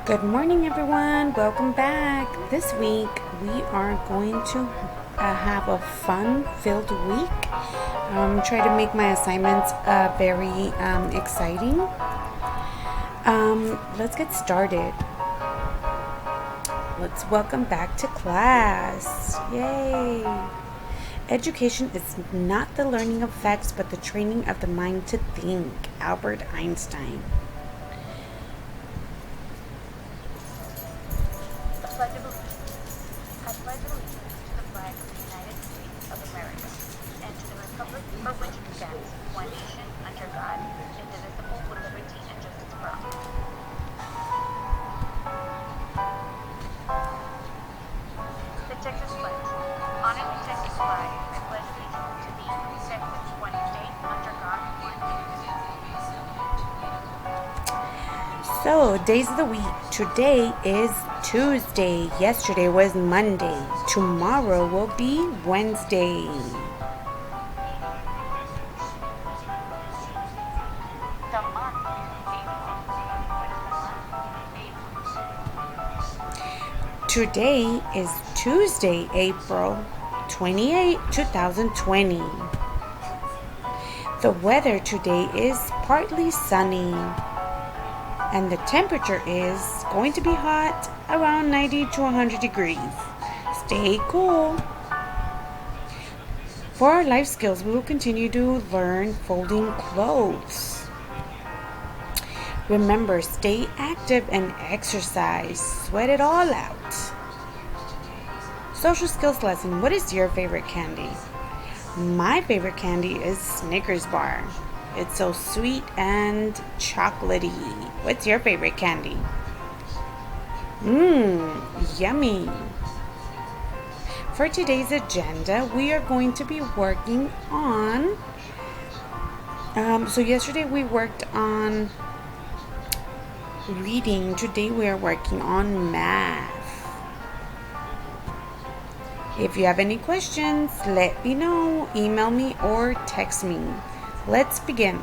Good morning, everyone. Welcome back. This week we are going to have a fun-filled week. Try to make my assignments very exciting. Let's get started. Let's welcome back to class. Yay! Education is not the learning of facts, but the training of the mind to think. Albert Einstein. Pledge of Allegiance. I pledge allegiance to the flag of the United States of America and to the republic for which it stands, one nation, under God, indivisible, with liberty and justice for all. The Texas Pledge. Honor the Texas flag. I pledge allegiance to thee, Texas, one state, under God, one indivisible. So, days of the week. Today is Tuesday. Yesterday was Monday. Tomorrow will be Wednesday. The month is April. What is the month? April. Today is Tuesday, April 28, 2020. The weather today is partly sunny. And the temperature is going to be hot, around 90 to 100 degrees. Stay cool. For our life skills, we will continue to learn folding clothes. Remember, stay active and exercise. Sweat it all out. Social skills lesson. What is your favorite candy? My favorite candy is Snickers bar. It's so sweet and chocolatey. What's your favorite candy? Yummy. For today's agenda, we are going to be working on so yesterday we worked on reading. Today we are working on math. If you have any questions, let me know. Email me or text me. Let's begin.